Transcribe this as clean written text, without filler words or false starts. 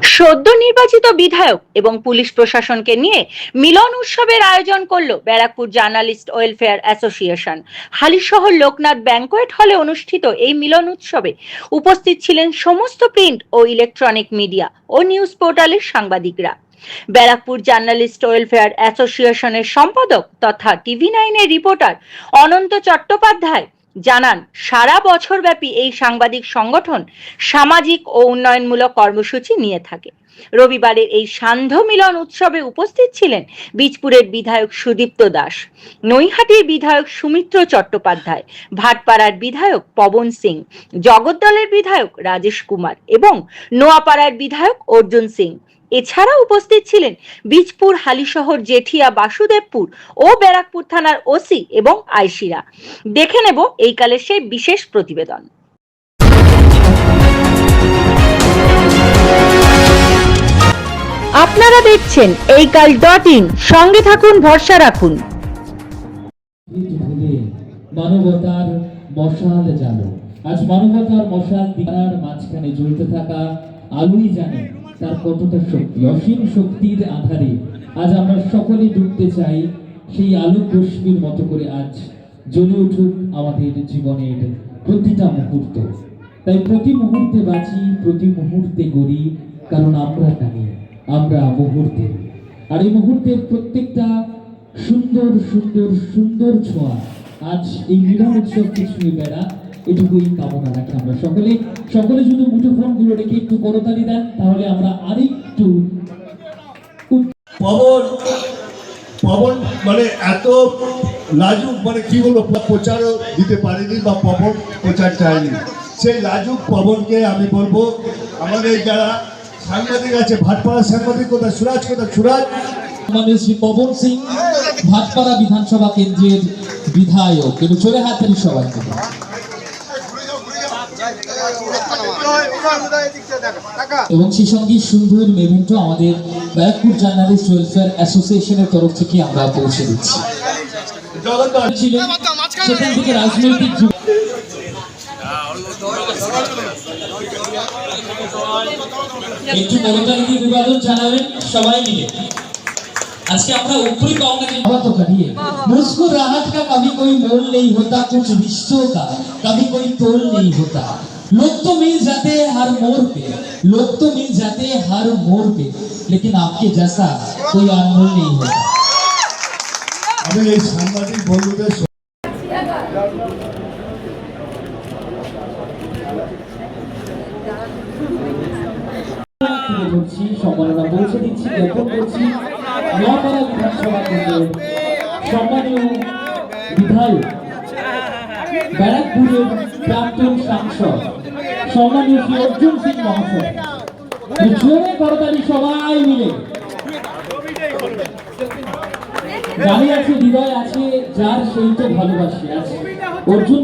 সদ্য নির্বাচিত বিধায়ক এবং পুলিশ প্রশাসনকে নিয়ে মিলন উৎসবের আয়োজন করলো Barrackpore journalist welfare association. Halisahar Loknath banquet হলে অনুষ্ঠিত এই মিলন উৎসবে উপস্থিত ছিলেন সমস্ত প্রিন্ট ও ইলেকট্রনিক মিডিয়া ও নিউজ পোর্টালের সাংবাদিকরা। ব্যারাকপুর জার্নালিস্ট ওয়েলফেয়ার অ্যাসোসিয়েশনের সম্পাদক তথা TV9 এর রিপোর্টার অনন্ত চট্টোপাধ্যায় জানান, সারা বছরব্যাপী এই সাংবাদিক সংগঠন সামাজিক ও উন্নয়নমূলক কর্মসূচি নিয়ে থাকে। রবিবারের এই সান্ধ্য মিলন উৎসবে উপস্থিত ছিলেন বীজপুরের বিধায়ক সুদীপ্ত দাস, নৈহাটির বিধায়ক সুমিত্র চট্টোপাধ্যায়, ভাটপাড়ার বিধায়ক পবন সিং, জগদ্দলের বিধায়ক রাজেশ কুমার এবং নোয়াপাড়ার বিধায়ক অর্জুন সিং। এছাড়া উপস্থিত ছিলেন বীজপুর, হালিশহর, জেঠিয়া, বাসুদেবপুর ও ব্যারাকপুর থানার ওসি এবং আইসিরা। দেখে নেব এই কালের সেই বিশেষ প্রতিবেদন। আপনারা দেখছেন এইকাল.in, সঙ্গে থাকুন, ভরসা রাখুন। মানবতার মশাল জানো, আজ মানবতার মশাল দিনার মাঝখানে জ্বলতে থাকা আলোই জানে তার কতটা শক্তি। অসীম শক্তির আধারে আজ আমরা সকলে ডুবতে চাই সেই আলোক রশ্মির মতো করে। আজ জ্বলে উঠুক আমাদের জীবনের প্রতিটা মুহূর্ত। তাই প্রতি মুহূর্তে বাঁচি, প্রতি মুহূর্তে গড়ি, কারণ আমরা জানি আমরা মুহূর্তে। আর এই মুহূর্তের প্রত্যেকটা সুন্দর সুন্দর সুন্দর ছোঁয়া আজ এই মিলন উৎসব কিছুই বেড়া, এটুকুই কামনা রাখি আমরা সকলে। সকলে শুধু মুঠোফোন গুলো রেখে একটু করতালি দেন, তাহলে আমরা আরেকটু। পবন পবন মানে এত লাজুক, মানে কি বলবো, প্রচারও দিতে পারেনি বা পবন প্রচার চায়নি। সেই লাজুক পবনকে আমি বলবো, আমাদের যারা সাংবাদিক আছে, ভাটপাড়া সাংবাদিক কোথায়, সুরাজ কোথায়, সুরাজ মানে শ্রী পবন সিং, ভাটপাড়া বিধানসভা কেন্দ্রের বিধায়ক, কিন্তু চলে হাতের সবাই এবং সেই সঙ্গে সুন্দর মেমেন্টো আমাদের ব্যারাকপুর জার্নালিস্ট ওয়েলফেয়ার অ্যাসোসিয়েশনের তরফ থেকে আমরা পৌঁছে দিচ্ছি। সেখান থেকে রাজনৈতিক একটু করতালি দিয়ে অভিবাদন জানাবেন সবাই মিলে। आज के अपना ऊपरी पाऊंगा कि बात तो करिए। मुस्कुराहट का कभी कोई मोल नहीं होता, कुछ रिश्तों का कभी कोई तोल नहीं होता। लोग तो मिल जाते हैं हर मोड़ पे, लोग तो मिल जाते हैं हर मोड़ पे, लेकिन आपके जैसा कोई अनमोल नहीं होता। हमें ये सामाजिक बंधुদের সম্মাননা পৌঁছে দিচ্ছি, জ্ঞাপন করছি নোয়াপাড়া বিধানসভা কেন্দ্রের সম্মানীয় বিধায়ক, ব্যারাকপুরের প্রাক্তন সাংসদ সম্মানীয় শ্রী অর্জুন সিং মহাশয়। জোরে করতালি সবাই মিলে। জানি আছে, হৃদয় আছে যার, সেই তো ভালোবাসি আছে। অর্জুন